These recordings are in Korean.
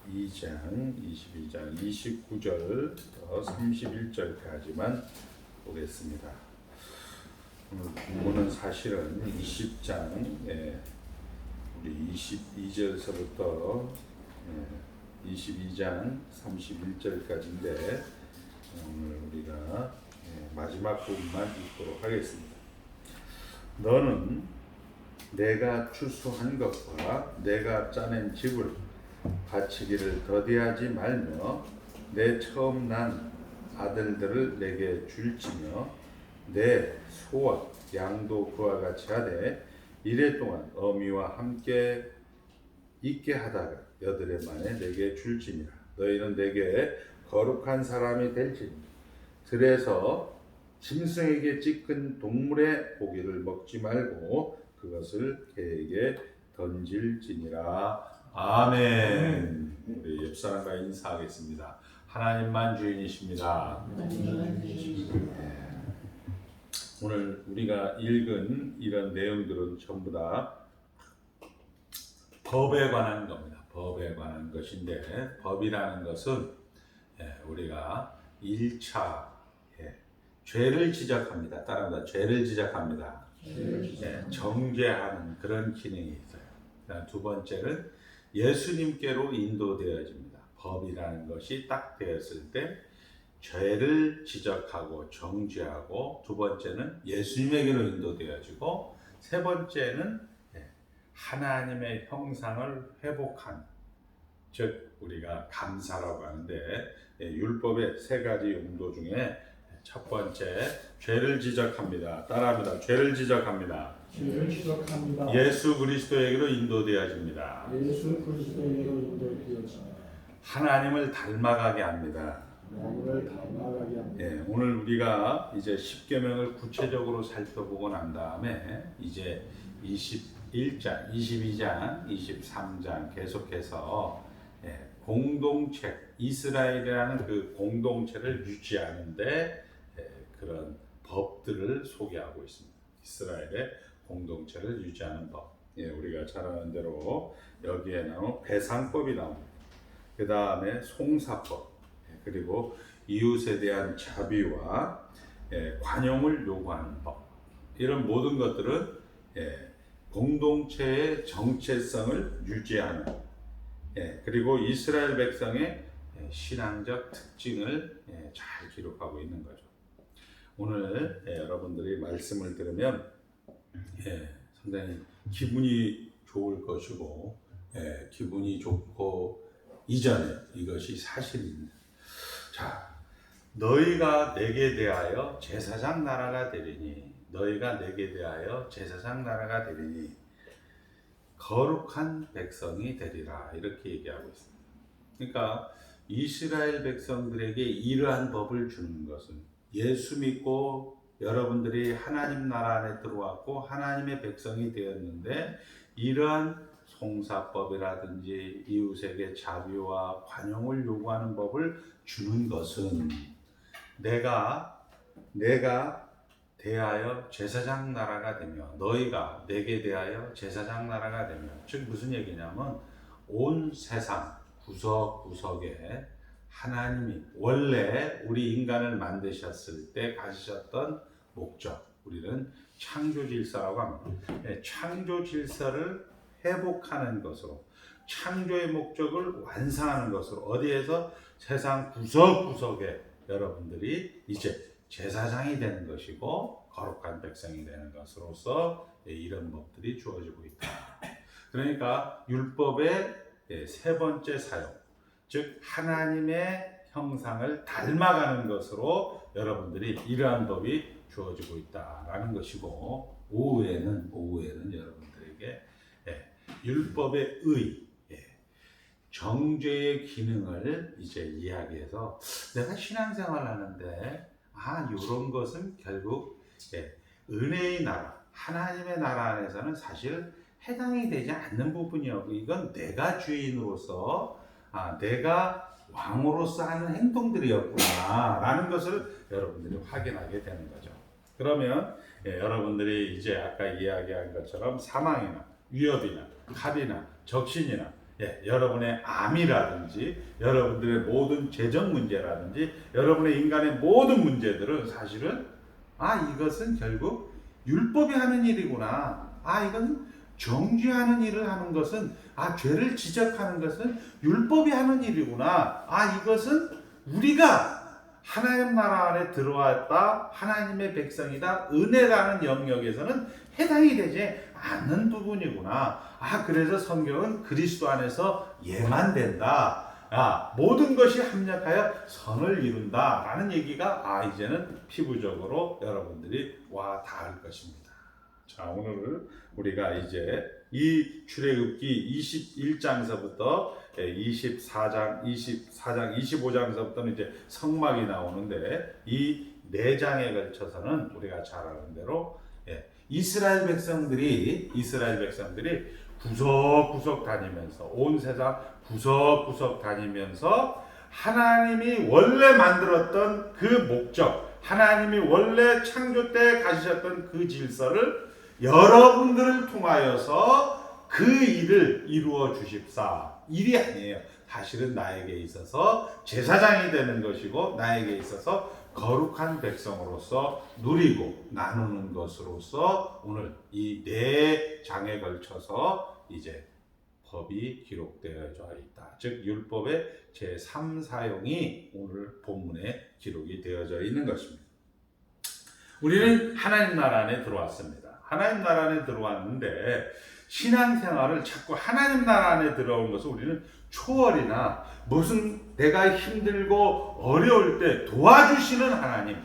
22장 29절부터 31절까지만 보겠습니다. 오늘 본문은 사실은 20장 우리 22절서부터 22장 31절까지인데 오늘 우리가 마지막 부분만 읽도록 하겠습니다. 너는 내가 추수한 것과 내가 짜낸 집을 바치기를 더디하지 말며 내 처음 난 아들들을 내게 줄지며 내 소와 양도 그와 같이 하되 이래 동안 어미와 함께 있게 하다가 여드레 만에 내게 줄지니라. 너희는 내게 거룩한 사람이 될지니 들에서 짐승에게 찢긴 동물의 고기를 먹지 말고 그것을 개에게 던질지니라. 아멘. 우리 옆 사람과 인사하겠습니다. 하나님만 주인이십니다. 오늘 우리가 읽은 이런 내용들은 전부 다 법에 관한 겁니다. 법에 관한 것인데 법이라는 것은 우리가 1차 죄를 지적합니다. 따라합니다. 죄를 지적합니다. 정죄하는 그런 기능이 있어요. 두 번째는 예수님께로 인도되어집니다. 법이라는 것이 딱 되었을 때 죄를 지적하고 정죄하고, 두 번째는 예수님에게로 인도되어지고, 세 번째는 하나님의 형상을 회복한, 즉 우리가 감사라고 하는데 율법의 세 가지 용도 중에 첫 번째, 죄를 지적합니다. 따라합니다. 죄를 지적합니다. 죄를 지적합니다. 예수 그리스도에게로 인도되어집니다. 예수 그리스도에게로 인도되어집니다. 하나님을 닮아가게 합니다. 하나님을 닮아가게 합니다. 오늘 우리가 이제 10계명을 구체적으로 살펴보고 난 다음에 이제 21장, 22장, 23장 계속해서 공동체, 이스라엘이라는 그 공동체를 유지하는데 그런 법들을 소개하고 있습니다. 이스라엘의 공동체를 유지하는 법. 우리가 잘 아는 대로 여기에 나온 배상법이 나옵니다. 그 다음에 송사법, 그리고 이웃에 대한 자비와 관용을 요구하는 법. 이런 모든 것들은 공동체의 정체성을 유지하는, 그리고 이스라엘 백성의 신앙적 특징을 잘 기록하고 있는 거죠. 오늘 여러분들이 말씀을 들으면 상당히 기분이 좋을 것이고, 기분이 좋고 이전에 이것이 사실입니다. 자, 너희가 내게 대하여 제사장 나라가 되리니, 너희가 내게 대하여 제사장 나라가 되리니 거룩한 백성이 되리라, 이렇게 얘기하고 있습니다. 그러니까 이스라엘 백성들에게 이러한 법을 주는 것은 예수 믿고 여러분들이 하나님 나라 안에 들어왔고 하나님의 백성이 되었는데, 이러한 송사법이라든지 이웃에게 자비와 관용을 요구하는 법을 주는 것은 내가 대하여 제사장 나라가 되며 너희가 내게 대하여 제사장 나라가 되며, 즉 무슨 얘기냐면 온 세상 구석구석에 하나님이 원래 우리 인간을 만드셨을 때 가지셨던 목적, 우리는 창조 질서라고 합니다. 창조 질서를 회복하는 것으로, 창조의 목적을 완성하는 것으로, 어디에서 세상 구석구석에 여러분들이 이제 제사장이 되는 것이고 거룩한 백성이 되는 것으로서 이런 법들이 주어지고 있다. 그러니까 율법의 세 번째 사용, 즉 하나님의 형상을 닮아가는 것으로 여러분들이 이러한 법이 주어지고 있다라는 것이고, 오후에는 여러분들에게 율법의 의, 정죄의 기능을 이제 이야기해서, 내가 신앙생활을 하는데 이런 것은 결국 은혜의 나라, 하나님의 나라 안에서는 사실 해당이 되지 않는 부분이었고, 이건 내가 주인으로서 내가 왕으로서 하는 행동들이었구나 라는 것을 여러분들이 확인하게 되는 거죠. 그러면 여러분들이 이제 아까 이야기한 것처럼 사망이나 위협이나 칼이나 적신이나 여러분의 암이라든지 여러분들의 모든 재정 문제라든지 여러분의 인간의 모든 문제들은 사실은 이것은 결국 율법이 하는 일이구나. 이건 정죄하는 일을 하는 것은 죄를 지적하는 것은 율법이 하는 일이구나. 이것은 우리가 하나님 나라 안에 들어왔다, 하나님의 백성이다, 은혜라는 영역에서는 해당이 되지 않는 부분이구나. 그래서 성경은 그리스도 안에서 예만 된다. 모든 것이 합력하여 선을 이룬다 라는 얘기가 이제는 피부적으로 여러분들이 닿을 것입니다. 자, 오늘 우리가 이제 이 출애굽기 21장서부터 24장, 25장서부터는 이제 성막이 나오는데 이 4장에 걸쳐서는 우리가 잘 아는 대로 이스라엘 백성들이 구석구석 다니면서 온 세상 구석구석 다니면서 하나님이 원래 만들었던 그 목적, 하나님이 원래 창조 때 가지셨던 그 질서를 여러분들을 통하여서 그 일을 이루어 주십사. 일이 아니에요. 사실은 나에게 있어서 제사장이 되는 것이고 나에게 있어서 거룩한 백성으로서 누리고 나누는 것으로서 오늘 이 4장에 걸쳐서 이제 법이 기록되어져 있다. 즉 율법의 제3, 4용이 오늘 본문에 기록이 되어져 있는 것입니다. 우리는 하나님 나라 안에 들어왔습니다. 하나님 나라 안에 들어왔는데 신앙생활을 자꾸 하나님 나라 안에 들어온 것을 우리는 초월이나 무슨 내가 힘들고 어려울 때 도와주시는 하나님,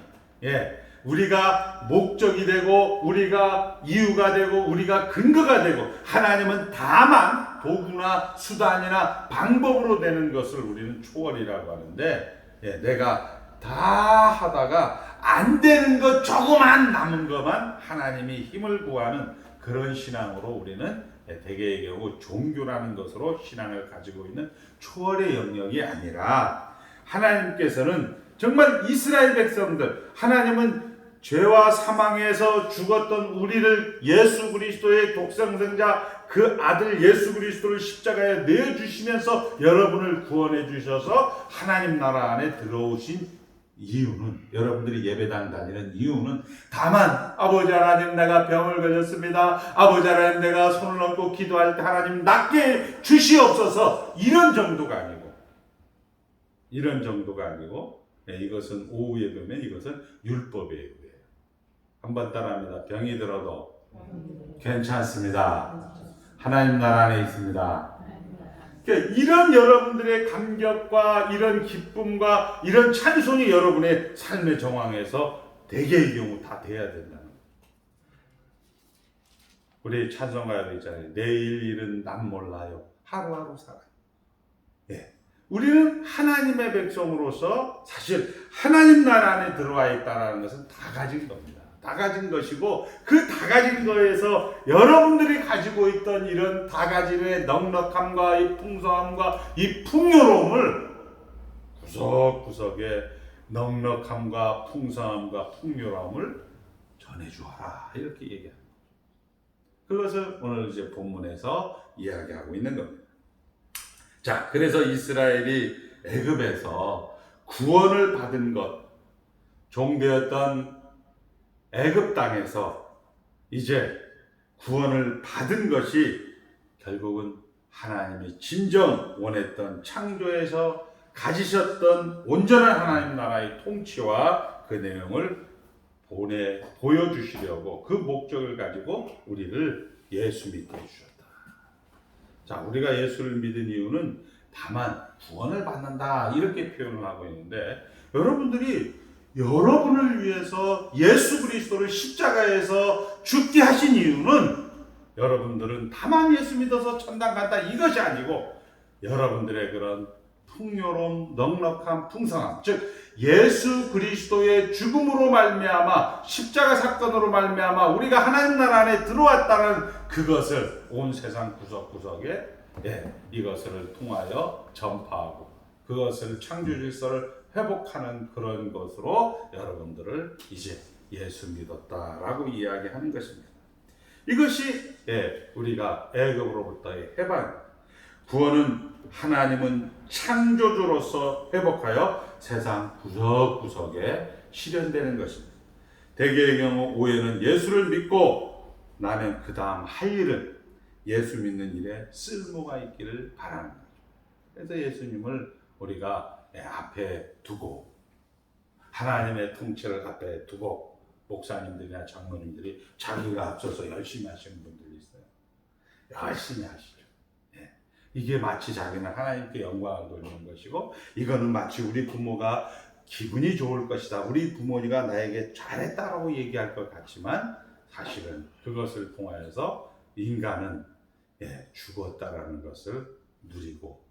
우리가 목적이 되고 우리가 이유가 되고 우리가 근거가 되고 하나님은 다만 도구나 수단이나 방법으로 되는 것을 우리는 초월이라고 하는데 내가 다 하다가 안 되는 것 조그만 남은 것만 하나님이 힘을 구하는 그런 신앙으로 우리는 대개의 경우 종교라는 것으로 신앙을 가지고 있는 초월의 영역이 아니라 하나님께서는 정말 이스라엘 백성들, 하나님은 죄와 사망에서 죽었던 우리를 예수 그리스도의 독생자 그 아들 예수 그리스도를 십자가에 내어주시면서 여러분을 구원해 주셔서 하나님 나라 안에 들어오신 이유는, 여러분들이 예배당 다니는 이유는 다만 아버지 하나님 내가 병을 걸렸습니다. 아버지 하나님 내가 손을 얹고 기도할 때 하나님 낫게 주시옵소서 이런 정도가 아니고 이것은 오후 예배면 이것은 율법의 예배예요. 한번 따라합니다. 병이 들어도 괜찮습니다. 하나님 나라 안에 있습니다. 이런 여러분들의 감격과 이런 기쁨과 이런 찬송이 여러분의 삶의 정황에서 대개의 경우 다 돼야 된다는 거예요. 우리 찬송가에도 있잖아요. 내일 일은 난 몰라요. 하루하루 살아요. 우리는 하나님의 백성으로서 사실 하나님 나라 안에 들어와 있다는 것은 다 가진 겁니다. 다 가진 것이고 그 다 가진 거에서 여러분들이 가지고 있던 이런 다 가짐의 넉넉함과 이 풍성함과 이 풍요로움을 구석구석에 넉넉함과 풍성함과 풍요로움을 전해주어라 이렇게 얘기합니다. 그것을 오늘 이제 본문에서 이야기하고 있는 겁니다. 자, 그래서 이스라엘이 애굽에서 구원을 받은 것, 종되었던 애굽 땅에서 이제 구원을 받은 것이 결국은 하나님이 진정 원했던 창조에서 가지셨던 온전한 하나님 나라의 통치와 그 내용을 보여주시려고 그 목적을 가지고 우리를 예수 믿게 해주셨다. 자, 우리가 예수를 믿은 이유는 다만 구원을 받는다 이렇게 표현을 하고 있는데 여러분을 위해서 예수 그리스도를 십자가에서 죽게 하신 이유는 여러분들은 다만 예수 믿어서 천당 간다 이것이 아니고 여러분들의 그런 풍요로움, 넉넉함, 풍성함, 즉 예수 그리스도의 죽음으로 말미암아 십자가 사건으로 말미암아 우리가 하나님 나라 안에 들어왔다는 그것을 온 세상 구석구석에 이것을 통하여 전파하고 그것을 창조 질서를 회복하는 그런 것으로 여러분들을 이제 예수 믿었다라고 이야기하는 것입니다. 이것이 우리가 애굽으로부터의 해방, 구원은 하나님은 창조주로서 회복하여 세상 구석구석에 실현되는 것입니다. 대개의 경우 오해는 예수를 믿고 나면 그 다음 할 일은 예수 믿는 일에 쓸모가 있기를 바라는 거죠. 그래서 예수님을 우리가 앞에 두고 하나님의 통치를 앞에 두고 목사님들이나 장로님들이 자기가 앞서서 열심히 하시는 분들이 있어요. 열심히 하시죠. 예. 이게 마치 자기는 하나님께 영광을 돌리는 것이고, 이거는 마치 우리 부모가 기분이 좋을 것이다, 우리 부모니가 나에게 잘했다라고 얘기할 것 같지만 사실은 그것을 통하여서 인간은 죽었다라는 것을 누리고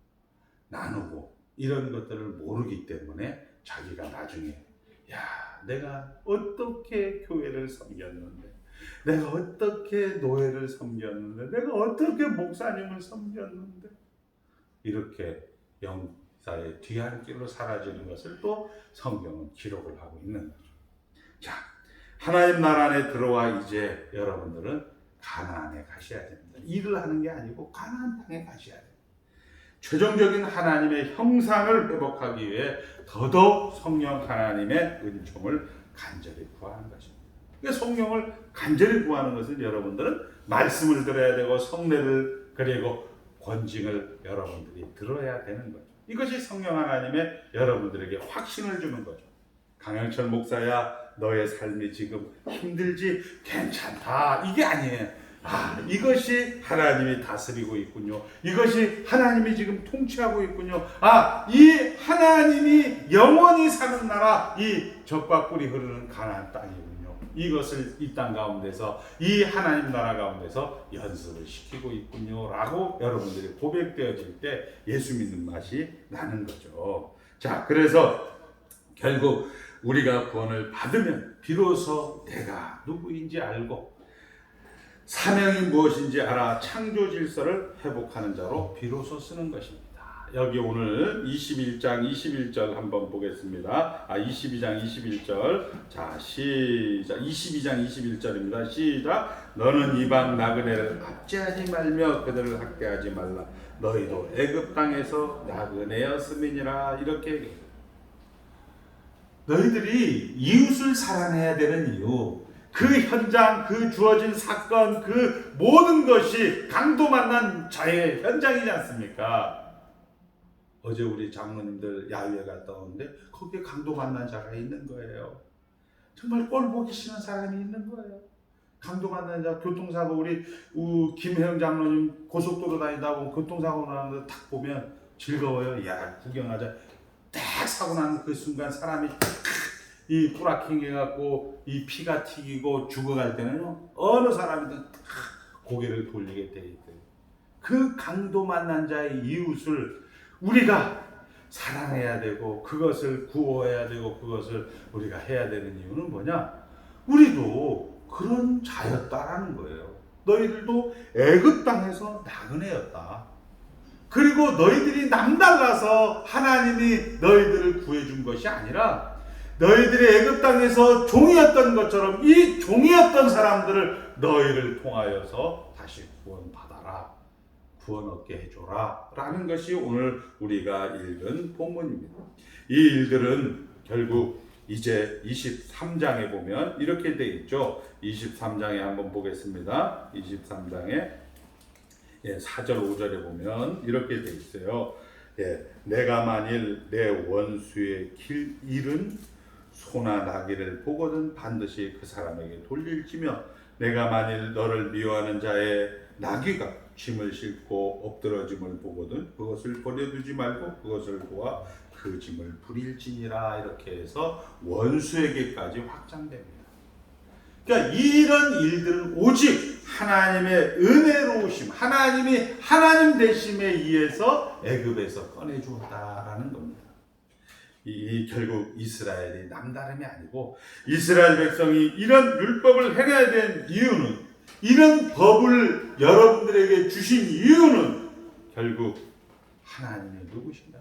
나누고 이런 것들을 모르기 때문에 자기가 나중에 내가 어떻게 교회를 섬겼는데, 내가 어떻게 노예를 섬겼는데, 내가 어떻게 목사님을 섬겼는데, 이렇게 영사의 뒤안길로 사라지는 것을 또 성경은 기록을 하고 있는 거죠. 자, 하나님 나라 안에 들어와 이제 여러분들은 가나안에 가셔야 됩니다. 일을 하는 게 아니고 가나안 땅에 가셔야 됩니다. 최종적인 하나님의 형상을 회복하기 위해 더더욱 성령 하나님의 은총을 간절히 구하는 것입니다. 그러니까 성령을 간절히 구하는 것은 여러분들은 말씀을 들어야 되고 성례를 그리고 권징을 여러분들이 들어야 되는 거죠. 이것이 성령 하나님의 여러분들에게 확신을 주는 거죠. 강영철 목사야, 너의 삶이 지금 힘들지? 괜찮다, 이게 아니에요. 이것이 하나님이 다스리고 있군요. 이것이 하나님이 지금 통치하고 있군요. 이 하나님이 영원히 사는 나라, 이 젖과 꿀이 흐르는 가나안 땅이군요. 이것을 이 땅 가운데서, 이 하나님 나라 가운데서 연습을 시키고 있군요 라고 여러분들이 고백되어질 때 예수 믿는 맛이 나는 거죠. 자, 그래서 결국 우리가 구원을 받으면 비로소 내가 누구인지 알고 사명이 무엇인지 알아 창조 질서를 회복하는 자로 비로소 쓰는 것입니다. 여기 오늘 21장 21절 한번 보겠습니다. 22장 21절. 자, 시작. 22장 21절입니다. 시작. 너는 이방 나그네를 압제하지 말며 그들을 학대하지 말라. 너희도 애굽 땅에서 나그네였음이니라. 이렇게 얘기해요. 너희들이 이웃을 사랑해야 되는 이유, 그 현장, 그 주어진 사건, 그 모든 것이 강도 만난 자의 현장이지 않습니까? 어제 우리 장로님들 야유회 갔다 오는데 거기에 강도 만난 자가 있는 거예요. 정말 꼴 보기 싫은 사람이 있는 거예요. 강도 만난 자, 교통사고, 우리 김혜영 장로님 고속도로 다니다 보면 교통사고 나는 거 딱 보면 즐거워요. 구경하자. 딱 사고 나는 그 순간 사람이 이 뿌라킹 해갖고 이 피가 튀기고 죽어갈 때는요, 어느 사람이든 고개를 돌리게 돼 있대요. 그 강도 만난 자의 이웃을 우리가 사랑해야 되고 그것을 구호해야 되고 그것을 우리가 해야 되는 이유는 뭐냐? 우리도 그런 자였다라는 거예요. 너희들도 애굽 땅에서 나그네였다. 그리고 너희들이 남달라서 하나님이 너희들을 구해준 것이 아니라 너희들이 애굽 땅에서 종이었던 것처럼 이 종이었던 사람들을 너희를 통하여서 다시 구원받아라, 구원 얻게 해줘라 라는 것이 오늘 우리가 읽은 본문입니다. 이 일들은 결국 이제 23장에 보면 이렇게 되어 있죠. 23장에 한번 보겠습니다. 23장에 4절 5절에 보면 이렇게 되어 있어요. 내가 만일 내 원수의 길 잃은 소나 나귀를 보거든 반드시 그 사람에게 돌릴지며 내가 만일 너를 미워하는 자의 나귀가 짐을 싣고 엎드러짐을 보거든 그것을 버려두지 말고 그것을 도와 그 짐을 부릴지니라. 이렇게 해서 원수에게까지 확장됩니다. 그러니까 이런 일들은 오직 하나님의 은혜로우심, 하나님이 하나님 되심에 의해서 애굽에서 꺼내주었다라는 겁니다. 결국 이스라엘이 남다름이 아니고 이스라엘 백성이 이런 율법을 행해야 된 이유는, 이런 법을 여러분들에게 주신 이유는 결국 하나님이 누구신가?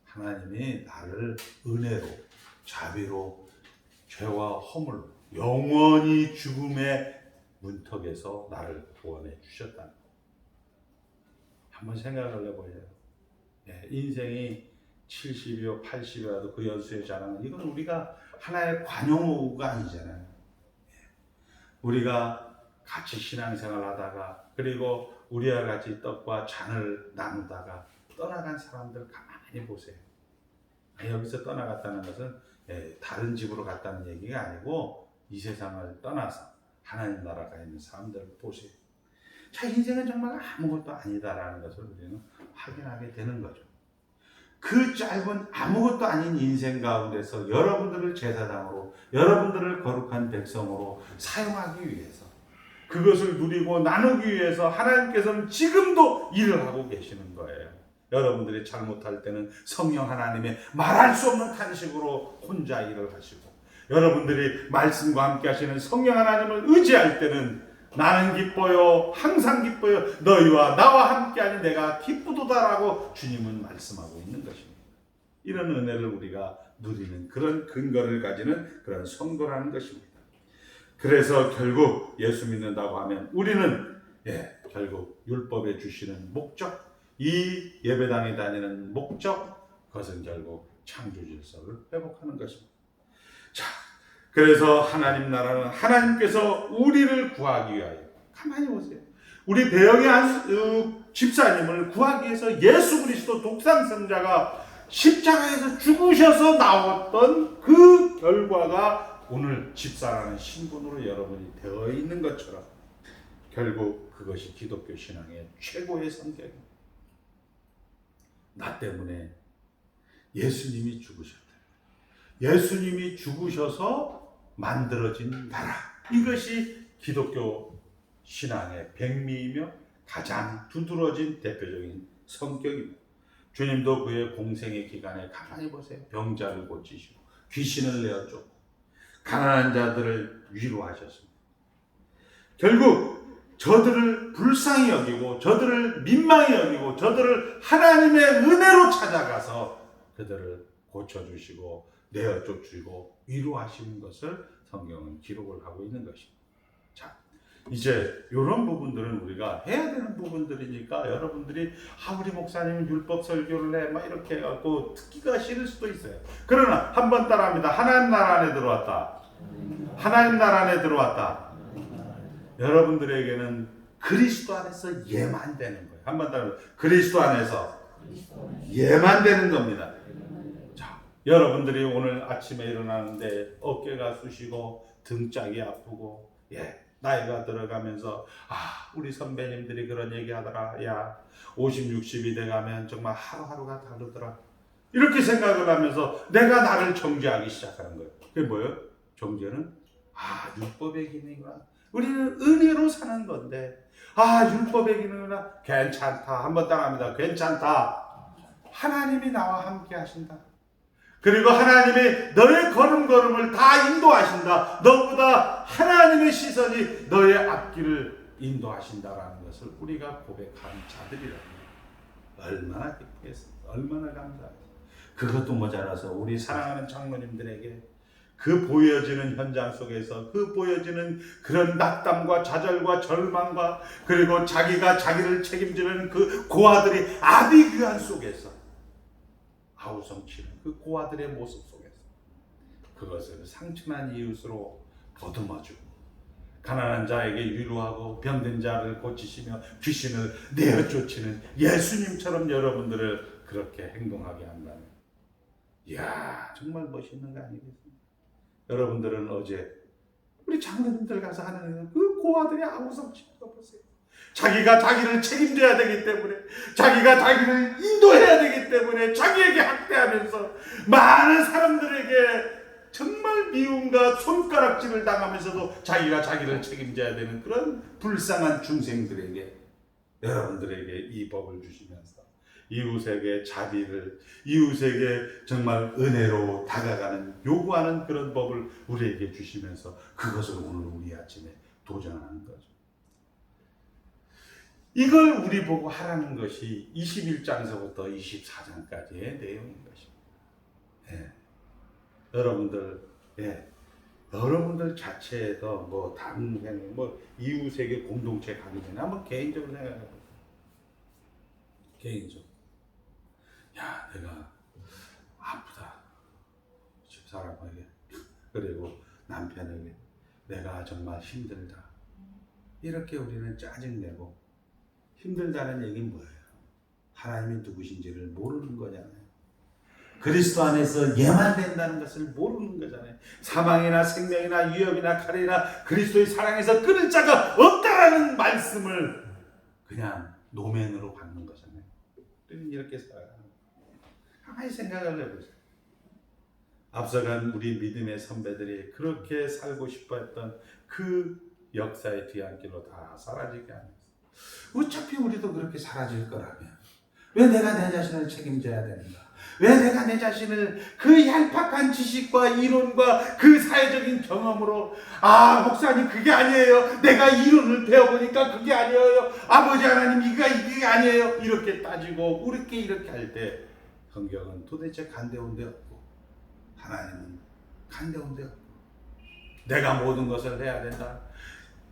하나님이 나를 은혜로, 자비로, 죄와 허물로 영원히 죽음의 문턱에서 나를 구원해 주셨다는 거. 한번 생각을 해보세요. 예, 인생이 70이요 80이라도 그 연수에 자라는 이건 우리가 하나의 관용어가 아니잖아요. 우리가 같이 신앙생활 하다가 그리고 우리와 같이 떡과 잔을 나누다가 떠나간 사람들 가만히 보세요. 여기서 떠나갔다는 것은 다른 집으로 갔다는 얘기가 아니고 이 세상을 떠나서 하나님 나라가 있는 사람들을 보세요. 자, 인생은 정말 아무것도 아니다라는 것을 우리는 확인하게 되는 거죠. 그 짧은 아무것도 아닌 인생 가운데서 여러분들을 제사장으로, 여러분들을 거룩한 백성으로 사용하기 위해서, 그것을 누리고 나누기 위해서 하나님께서는 지금도 일을 하고 계시는 거예요. 여러분들이 잘못할 때는 성령 하나님의 말할 수 없는 탄식으로 혼자 일을 하시고, 여러분들이 말씀과 함께 하시는 성령 하나님을 의지할 때는 나는 기뻐요, 항상 기뻐요, 너희와 나와 함께하니 내가 기쁘도다라고 주님은 말씀하고 있는 것입니다. 이런 은혜를 우리가 누리는 그런 근거를 가지는 그런 선거라는 것입니다. 그래서 결국 예수 믿는다고 하면 우리는 결국 율법에 주시는 목적, 이 예배당에 다니는 목적, 그것은 결국 창조 질서를 회복하는 것입니다. 자, 그래서 하나님 나라는 하나님께서 우리를 구하기 위하여, 가만히 보세요. 우리 배영의 집사님을 구하기 위해서 예수 그리스도 독생자가 십자가에서 죽으셔서 나왔던 그 결과가 오늘 집사라는 신분으로 여러분이 되어 있는 것처럼 결국 그것이 기독교 신앙의 최고의 성격입니다. 나 때문에 예수님이 죽으셨다. 예수님이 죽으셔서 만들어진 나라. 이것이 기독교 신앙의 백미이며 가장 두드러진 대표적인 성격입니다. 주님도 그의 공생의 기간에 가만히 보세요. 병자를 고치시고 귀신을 내어쫓고 가난한 자들을 위로하셨습니다. 결국 저들을 불쌍히 여기고 저들을 민망히 여기고 저들을 하나님의 은혜로 찾아가서 그들을 고쳐주시고 내어쫓으시고 위로하시는 것을 성경은 기록을 하고 있는 것입니다. 자, 이제 이런 부분들은 우리가 해야 되는 부분들이니까 여러분들이 우리 목사님은 율법 설교를 해 막 이렇게 해갖고 듣기가 싫을 수도 있어요. 그러나 한번 따라합니다. 하나님 나라 안에 들어왔다. 하나님 나라 안에 들어왔다. 여러분들에게는 그리스도 안에서 예만 되는 거예요. 한번 따라합니다. 그리스도 안에서 예만 되는 겁니다. 자, 여러분들이 오늘 아침에 일어나는데 어깨가 쑤시고 등짝이 아프고 나이가 들어가면서 우리 선배님들이 그런 얘기 하더라. 야, 50, 60이 돼가면 정말 하루하루가 다르더라. 이렇게 생각을 하면서 내가 나를 정죄하기 시작하는 거예요. 그게 뭐예요? 정죄는 율법의 기능이구나. 우리는 은혜로 사는 건데 율법의 기능이구나. 괜찮다. 한번 따라합니다. 괜찮다. 하나님이 나와 함께 하신다. 그리고 하나님이 너의 걸음걸음을 다 인도하신다. 너보다 하나님의 시선이 너의 앞길을 인도하신다라는 것을 우리가 고백하는 자들이라는 거예요. 얼마나 기쁘겠습니까? 얼마나 감사합니다. 그것도 모자라서 우리 사랑하는 장로님들에게 그 보여지는 현장 속에서 그 보여지는 그런 낙담과 좌절과 절망과 그리고 자기가 자기를 책임지는 그 고아들이 아비규환 속에서 아우성치는 그 고아들의 모습 속에서 그것을 상처난 이웃으로 보듬어주고 가난한 자에게 위로하고 병든 자를 고치시며 귀신을 내어쫓는 예수님처럼 여러분들을 그렇게 행동하게 한다면 이야, 정말 멋있는 거 아니겠습니까? 여러분들은 어제 우리 장로님들 가서 하는 그 고아들이 아우성치는 거 보세요. 자기가 자기를 책임져야 되기 때문에, 자기가 자기를 인도해야 되기 때문에 자기에게 학대하면서 많은 사람들에게 정말 미움과 손가락질을 당하면서도 자기가 자기를 책임져야 되는 그런 불쌍한 중생들에게 여러분들에게 이 법을 주시면서 이웃에게 자비를, 이웃에게 정말 은혜로 다가가는 요구하는 그런 법을 우리에게 주시면서 그것을 오늘 우리 아침에 도전하는 거죠. 이걸 우리 보고 하라는 것이 21장서부터 24장까지의 내용인 것입니다. 여러분들, 여러분들 자체에도 다른 이웃에게 공동체 가기 전에 한번 개인적으로 생각해 보세요. 개인적으로. 야, 내가 아프다. 집사람에게, 그리고 남편에게 내가 정말 힘들다. 이렇게 우리는 짜증내고 힘들다는 얘기는 뭐예요? 하나님이 누구신지를 모르는 거잖아요. 그리스도 안에서 예만 된다는 것을 모르는 거잖아요. 사망이나 생명이나 위협이나 칼이나 그리스도의 사랑에서 끊을 자가 없다라는 말씀을 그냥 노맨으로 받는 거잖아요. 우리는 이렇게 살아가는 거예요. 가만히 생각을 해보세요. 앞서간 우리 믿음의 선배들이 그렇게 살고 싶어 했던 그 역사의 뒤안길로 다 사라지게 하면서, 어차피 우리도 그렇게 사라질 거라면 왜 내가 내 자신을 책임져야 되는가? 왜 내가 내 자신을 그 얄팍한 지식과 이론과 그 사회적인 경험으로, 목사님 그게 아니에요, 내가 이론을 배워보니까 그게 아니에요, 아버지 하나님 이게 아니에요, 이렇게 따지고 이렇게 할 때 성경은 도대체 간대운 데 없고 하나님은 간대운 데 없고, 내가 모든 것을 해야 된다.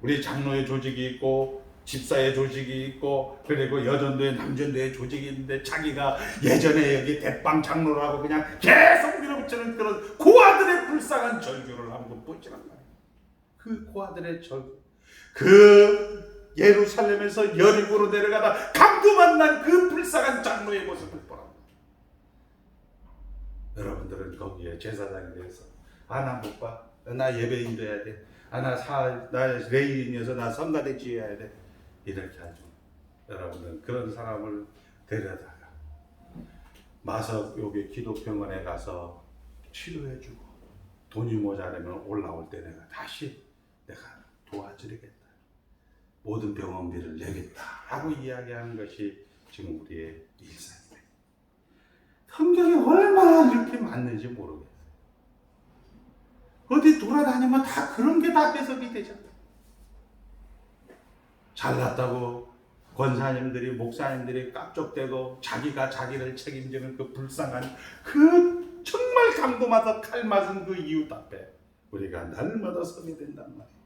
우리 장로의 조직이 있고 집사의 조직이 있고 그리고 여전도의 남전도의 조직이 있는데 자기가 예전에 여기 대빵 장로라고 그냥 계속 밀어붙이는 그런 고아들의 불쌍한 절규를 한번 보시란 말이에요. 그 고아들의 절규, 그 예루살렘에서 여리고로 내려가다 강도 만난 그 불쌍한 장로의 모습을 보라. 여러분들은 거기에 제사장이 돼서 나 못 봐, 나 예배인 돼야 돼, 나 레인이어서 나 성가대지 해야 돼, 이렇게 하죠. 여러분들 그런 사람을 데려다가 마석 여기 기독병원에 가서 치료해주고 돈이 모자라면 올라올 때 내가 다시 내가 도와드리겠다, 모든 병원비를 내겠다라고 이야기하는 것이 지금 우리의 일상입니다. 성경이 얼마나 이렇게 맞는지 모르겠어요. 어디 돌아다니면 다 그런 게 다 해석이 되잖아요. 잘났다고 권사님들이 목사님들이 깝족대고 자기가 자기를 책임지는 그 불쌍한 그 정말 강도마다 칼 맞은 그 이웃 앞에 우리가 날마다 서게 된단 말이에요.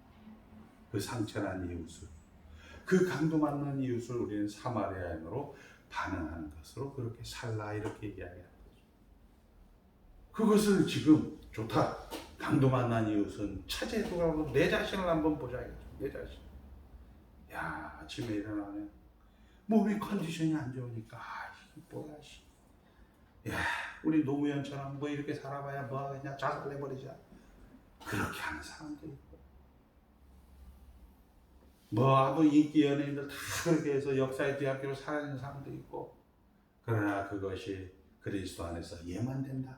그 상처난 이웃을, 그 강도 맞는 이웃을 우리는 사마리아인으로 반응하는 것으로 그렇게 살라 이렇게 이야기하는 거죠. 그것을 지금 좋다, 강도 만난 이웃은 차제에 돌아오고 내 자신을 한번 보자겠죠. 내 자신. 야, 아침에 일어나면 몸이 컨디션이 안 좋으니까 뭐야, 야, 우리 노무현처럼 뭐 이렇게 살아봐야 뭐 하겠냐, 자살해버리자, 그렇게 하는 사람도 있고, 뭐하고 인기 연예인들 다 그렇게 해서 역사의 뒤안길로 사라지는 사람도 있고, 그러나 그것이 그리스도 안에서 예만 된다,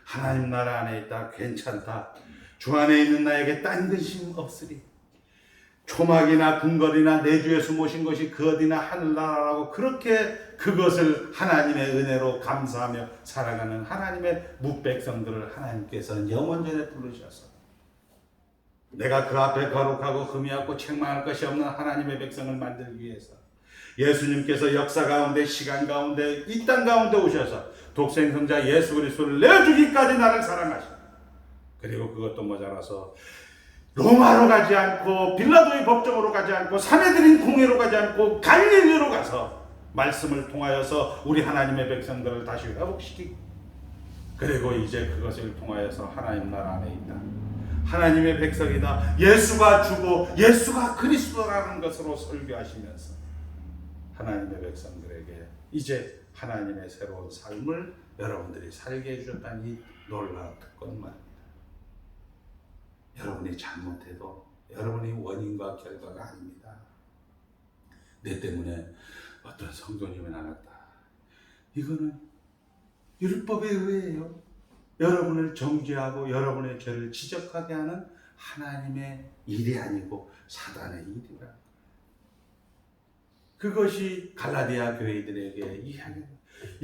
하나님 나라 안에 있다, 괜찮다, 주 안에 있는 나에게 딴 근심 없으리, 초막이나 궁궐이나 내주에서 모신 것이 그 어디나 하늘나라라고 그렇게 그것을 하나님의 은혜로 감사하며 살아가는 하나님의 뭇백성들을 하나님께서는 영원전에 부르셔서 내가 그 앞에 거룩하고 흠이 없고 책망할 것이 없는 하나님의 백성을 만들기 위해서 예수님께서 역사 가운데 시간 가운데 이 땅 가운데 오셔서 독생성자 예수 그리스도를 내어주기까지 나를 사랑하시고, 그리고 그것도 모자라서 로마로 가지 않고 빌라도의 법정으로 가지 않고 사내들인 공회로 가지 않고 갈릴리로 가서 말씀을 통하여서 우리 하나님의 백성들을 다시 회복시키고, 그리고 이제 그것을 통하여서 하나님 나라 안에 있다, 하나님의 백성이다, 예수가 주고 예수가 그리스도라는 것으로 설교하시면서 하나님의 백성들에게 이제 하나님의 새로운 삶을 여러분들이 살게 해주셨다는 이 놀라운 특권만, 여러분이 잘못해도 여러분이 원인과 결과가 아닙니다. 내 때문에 어떤 성도님이 나갔다, 이거는 율법에 의해요. 여러분을 정죄하고 여러분의 죄를 지적하게 하는 하나님의 일이 아니고 사단의 일이라. 그것이 갈라디아 교회들에게 이야기합니다.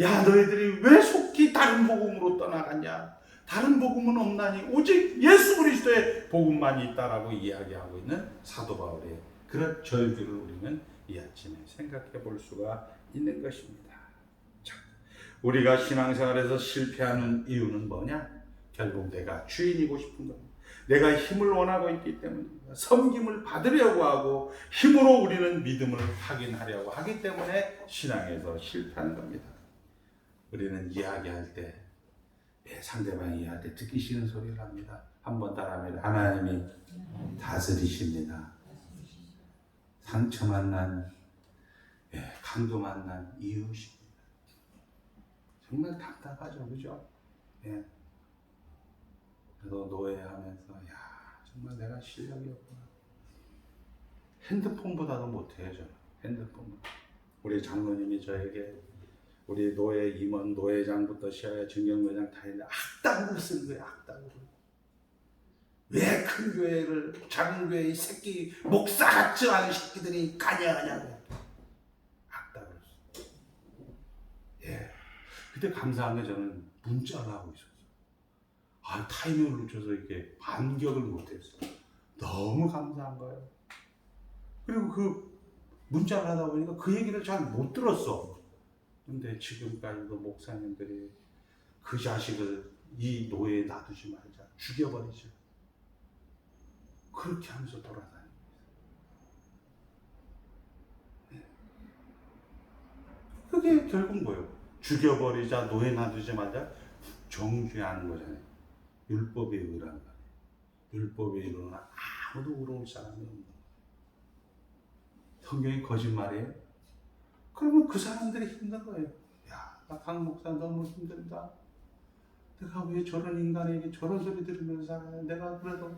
야, 너희들이 왜 속히 다른 복음으로 떠나갔냐? 다른 복음은 없나니 오직 예수 그리스도의 복음만이 있다라고 이야기하고 있는 사도 바울의 그런 절규를 우리는 이 아침에 생각해 볼 수가 있는 것입니다. 자, 우리가 신앙생활에서 실패하는 이유는 뭐냐? 결국 내가 주인이고 싶은 겁니다. 내가 힘을 원하고 있기 때문입니다. 섬김을 받으려고 하고 힘으로 우리는 믿음을 확인하려고 하기 때문에 신앙에서 실패하는 겁니다. 우리는 이야기할 때 상대방이 이야기할 때 듣기 싫은 소리를 합니다. 한번 따라하면 하나님이 다스리십니다. 상처 만난 강도 만난 이유십니다. 정말 답답하죠, 그죠? 예. 그래서 노예하면서 정말 내가 실력이 없구나. 핸드폰보다도 못해요, 저는. 핸드폰보다. 우리 장로님이 저에게 우리 노예 임원, 노예장부터 시작해 증경노예장 다 했는데 악당으로 쓰는 거예요, 악당으로. 왜 큰 교회를 작은 교회 이 새끼 목사 같지 않은 새끼들이 가냐냐고 악당으로 써. 예. 그때 감사한 게 저는 문자를 하고 있었어요. 타이밍을 놓쳐서 이렇게 반격을 못했어요. 너무 감사한 거예요. 그리고 그 문자를 하다 보니까 그 얘기를 잘 못 들었어. 근데 지금까지도 목사님들이 그 자식을 이 노예에 놔두지 말자, 죽여버리자. 그렇게 하면서 돌아다닙니다. 그게 결국 뭐예요? 죽여버리자, 노예 놔두지 말자. 정죄하는 거잖아요. 율법에 의란 말이에요. 율법에 의로는 아무도 의로울 사람이 없는 거예요. 성경이 거짓말이에요? 그러면 그 사람들이 힘든 거예요. 나 강 목사 너무 힘들다. 내가 왜 저런 인간에게 저런 소리 들으면서 살아야 돼? 내가 그래도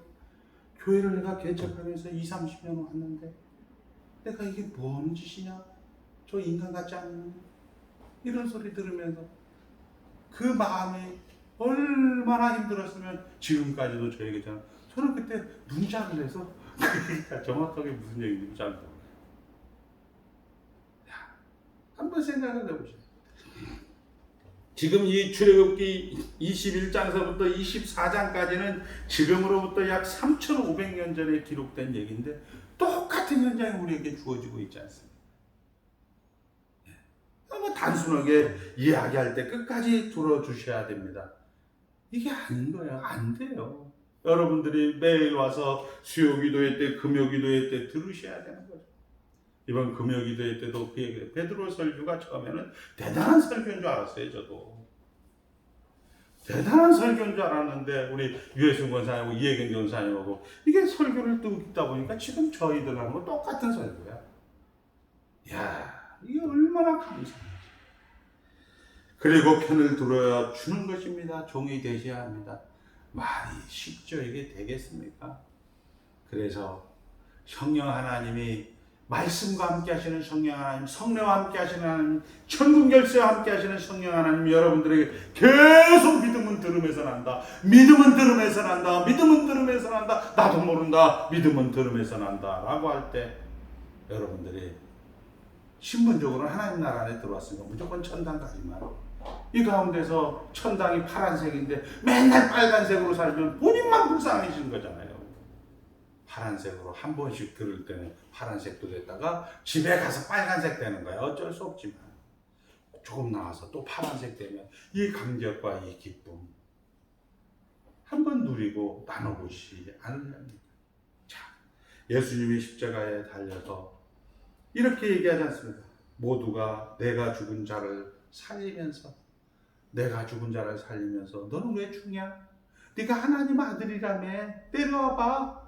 교회를 내가 개척하면서 20-30년 왔는데 내가 이게 뭔 짓이냐? 저 인간 같지 않냐? 이런 소리 들으면서 그 마음이 얼마나 힘들었으면 지금까지도 저에게 저는 그때 문자를 해서 그러니까 정확하게 무슨 얘기인지 잘 모르겠어요. 한번 생각을 해보세요. 지금 이 출애굽기 21장서부터 24장까지는 지금으로부터 약 3,500년 전에 기록된 얘기인데 똑같은 현장이 우리에게 주어지고 있지 않습니까? 너무 단순하게 이야기할 때 끝까지 들어주셔야 됩니다. 이게 아닌 거예요. 안 돼요. 여러분들이 매일 와서 수요기도회 때, 금요기도회 때 들으셔야 되는 거죠. 이번 금요기도회 때도 그 얘기를 베드로 설교가 처음에는 대단한 설교인 줄 알았어요. 저도 대단한 설교인 줄 알았는데 우리 유해순 권사님하고 이혜경 권사님하고 이게 설교를 듣다 보니까 지금 저희들하고 똑같은 설교야. 이게 얼마나 감사해요. 그리고 편을 들어야 주는 것입니다. 종이 되셔야 합니다. 말이 쉽죠? 이게 되겠습니까? 그래서 성령 하나님이 말씀과 함께 하시는 성령 하나님, 성령과 함께 하시는 하나님, 천군 결세와 함께 하시는 성령 하나님, 여러분들에게 계속 믿음은 들음에서 난다. 믿음은 들음에서 난다. 믿음은 들음에서 난다. 나도 모른다. 믿음은 들음에서 난다. 라고 할 때 여러분들이 신분적으로 하나님 나라 안에 들어왔으니까 무조건 천당 가지만 이 가운데서 천당이 파란색인데 맨날 빨간색으로 살면 본인만 불쌍해지는 거잖아요. 파란색으로 한 번씩 들을 때는 파란색도 됐다가 집에 가서 빨간색 되는 거예요. 어쩔 수 없지만 조금 나와서 또 파란색 되면 이 감격과 이 기쁨 한번 누리고 나눠보시지 않으렵니까? 자, 예수님이 십자가에 달려서 이렇게 얘기하지 않습니까? 모두가 내가 죽은 자를 살리면서 너는 왜 죽냐? 네가 하나님 아들이라며 때려와봐.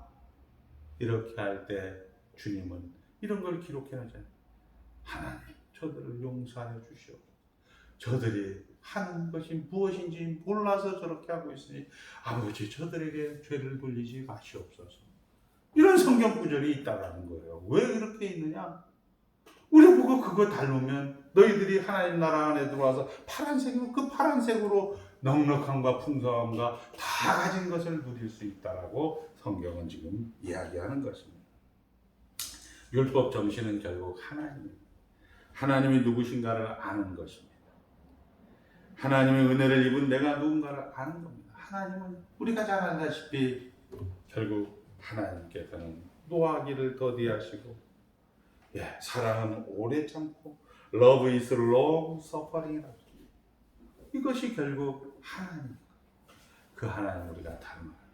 이렇게 할 때 주님은 이런 걸 기록해놓잖아요. 하나님, 저들을 용서하여 주시옵소서. 저들이 하는 것이 무엇인지 몰라서 저렇게 하고 있으니 아버지 저들에게 죄를 돌리지 마시옵소서. 이런 성경 구절이 있다라는 거예요. 왜 이렇게 있느냐? 우리 보고 그거 닮으면 너희들이 하나님 나라 안에 들어와서 파란색으로 그 파란색으로 넉넉함과 풍성함과 다 가진 것을 누릴 수 있다라고 성경은 지금 이야기하는 것입니다. 율법 정신은 결국 하나님이 누구신가를 아는 것입니다. 하나님의 은혜를 입은 내가 누군가를 아는 겁니다. 하나님은 우리가 잘 알다시피 결국 하나님께서는 노하기를 더디하시고 사랑은 오래 참고 Love is long suffering. 이것이 결국 하나님. 그 하나님 우리가 닮아요.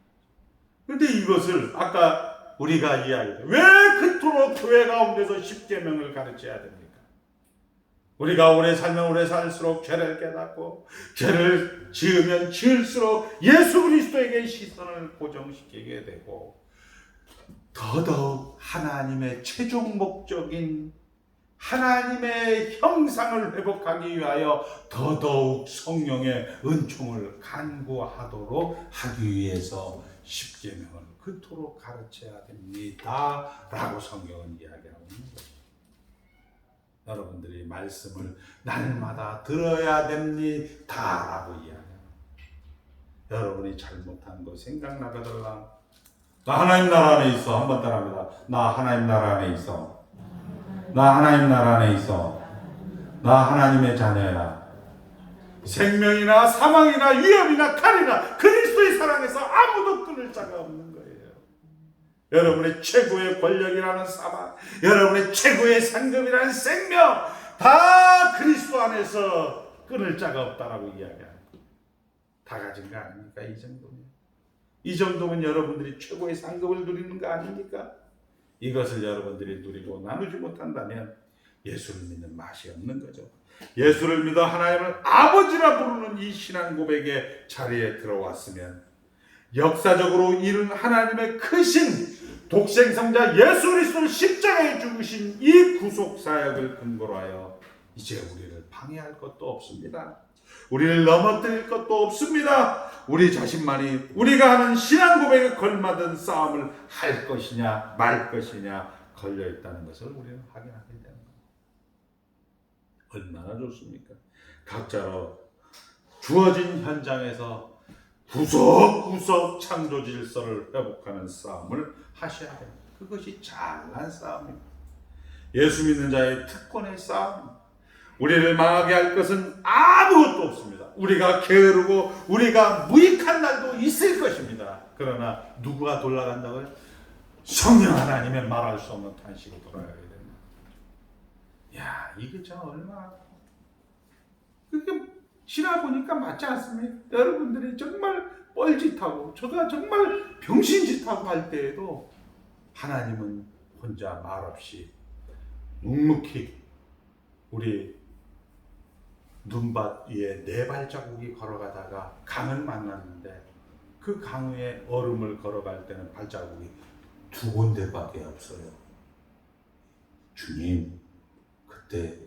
근데 이것을 아까 우리가 이야기했죠. 왜 그토록 교회 가운데서 십계명을 가르쳐야 됩니까? 우리가 오래 살면 오래 살수록 죄를 깨닫고 죄를 지으면 지을수록 예수 그리스도에게 시선을 고정시키게 되고 더더욱 하나님의 최종 목적인 하나님의 형상을 회복하기 위하여 더더욱 성령의 은총을 간구하도록 하기 위해서 십계명을 그토록 가르쳐야 됩니다 라고 성경은 이야기하고 있는 거죠. 여러분들이 말씀을 날마다 들어야 됩니다 라고 이야기합니다. 여러분이 잘못한 거 생각나거들라. 나 하나님 나라 안에 있어. 한번 따라합니다. 나 하나님 나라 안에 있어. 나 하나님 나라 안에 있어. 나 하나님의 자녀야. 생명이나 사망이나 위험이나 칼이나 그리스도의 사랑에서 아무도 끊을 자가 없는 거예요. 여러분의 최고의 권력이라는 사망, 여러분의 최고의 상급이라는 생명 다 그리스도 안에서 끊을 자가 없다라고 이야기합니다. 다 가진 거 아닙니까? 이 정도면. 이 정도면 여러분들이 최고의 상급을 누리는 거 아닙니까? 이것을 여러분들이 누리고 나누지 못한다면 예수를 믿는 맛이 없는 거죠. 예수를 믿어 하나님을 아버지라 부르는 이 신앙 고백의 자리에 들어왔으면 역사적으로 이룬 하나님의 크신 독생성자 예수 그리스도를 십자가에 죽으신 이 구속 사역을 근거로 하여 이제 우리를 방해할 것도 없습니다. 우리를 넘어뜨릴 것도 없습니다. 우리 자신만이 우리가 하는 신앙 고백에 걸맞은 싸움을 할 것이냐 말 것이냐 걸려 있다는 것을 우리는 확인하게 되는 겁니다. 얼마나 좋습니까? 각자로 주어진 현장에서 구석구석 창조 질서를 회복하는 싸움을 하셔야 됩니다. 그것이 잘난 싸움입니다. 예수 믿는 자의 특권의 싸움입니다. 우리를 망하게 할 것은 아무것도 없습니다. 우리가 게으르고 우리가 무익한 날도 있을 것입니다. 그러나 누구가 돌아간다고요? 성령 하나님의 말할 수 없는 탄식으로 돌아가게 됩니다. 야, 이게 참 얼마나 그게 지나보니까 맞지 않습니까? 여러분들이 정말 뻘짓하고 저가 정말 병신짓하고 할 때에도 하나님은 혼자 말없이 묵묵히 우리 눈밭 위에 네 발자국이 걸어가다가 강을 만났는데 그 강 위에 얼음을 걸어갈 때는 발자국이 두 군데밖에 없어요. 주님, 그때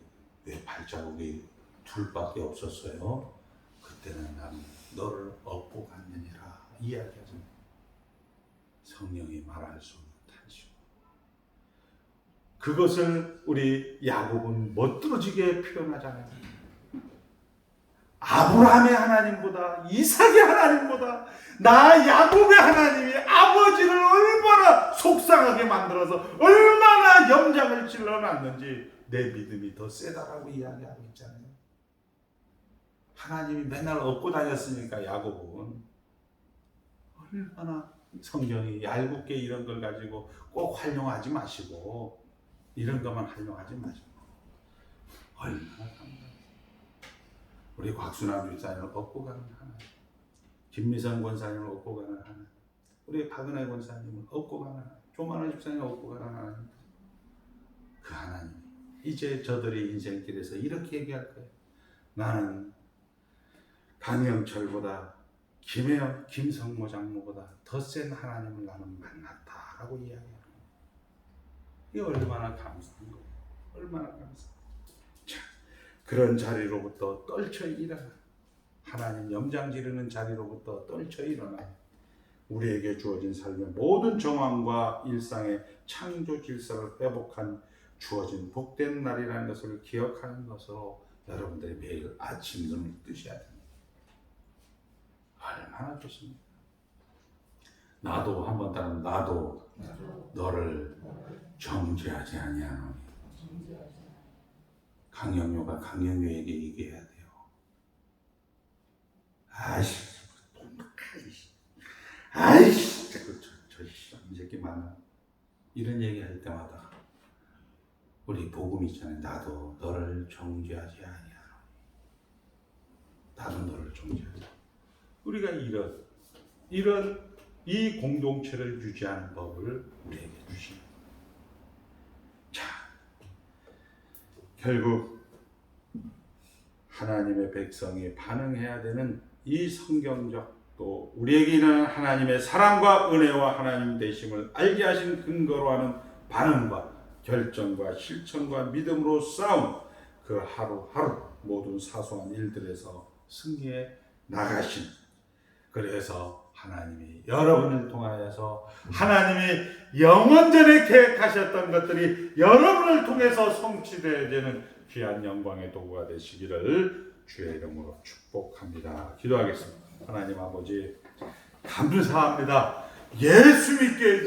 왜 발자국이 둘밖에 없었어요? 그때는 나는 너를 업고 갔느니라 이야기하잖아요. 성령이 말할 수 없는 탄식. 그것을 우리 야곱은 멋들어지게 표현하잖아요. 아브라함의 하나님보다 이삭의 하나님보다 나 야곱의 하나님이 아버지를 얼마나 속상하게 만들어서 얼마나 염장을 찔러놨는지 내 믿음이 더 세다라고 이야기하고 있잖아요. 하나님이 맨날 업고 다녔으니까 야곱은 얼마나 성경이 얄궂게 이런 걸 가지고 꼭 활용하지 마시고 이런 것만 활용하지 마시고 얼마나 감사해요. 우리 곽순남 집사님을 업고 가는 하나님, 김미선 권사님을 업고 가는 하나님, 우리 박은혜 권사님을 업고 가는 하나님, 조만원 집사님을 업고 가는 하나님, 그 하나님 이제 저들의 인생길에서 이렇게 얘기할 거예요. 나는 강영철보다 김혜영, 김성모 장모보다 더 센 하나님을 나는 만났다라고 이야기해요. 이게 얼마나 감사한 거예요. 얼마나 감사해요. 자, 그런 자리로부터 떨쳐 일어나 하나님 염장 지르는 자리로부터 떨쳐 일어나 우리에게 주어진 삶의 모든 정황과 일상의 창조 질서를 회복한 주어진 복된 날이라는 것을 기억하는 것으로 여러분들이 매일 아침 눈을 뜨셔야 됩니다. 얼마나 좋습니까? 나도 한번 따라 나도 너를 정죄하지 아니하노니. 강영료가 강영료에게 얘기해야 돼요. 아이씨, 아이씨, 이 새끼 많아. 이런 얘기할 때마다 우리 복음 있잖아요. 나도 너를 정죄하지 아니하노니. 나도 너를 정죄하지. 우리가 이런 이 공동체를 유지하는 법을 우리에게 주십니다. 자, 결국 하나님의 백성이 반응해야 되는 이 성경적 또 우리에게 있는 하나님의 사랑과 은혜와 하나님 되심을 알게 하신 근거로 하는 반응과 결정과 실천과 믿음으로 싸운 그 하루하루 모든 사소한 일들에서 승리해 나가신, 그래서 하나님이 여러분을 통하여서 하나님이 영원전에 계획하셨던 것들이 여러분을 통해서 성취되어지는 귀한 영광의 도구가 되시기를 주의 이름으로 축복합니다. 기도하겠습니다. 하나님 아버지 감사합니다. 예수 믿게 해주셔서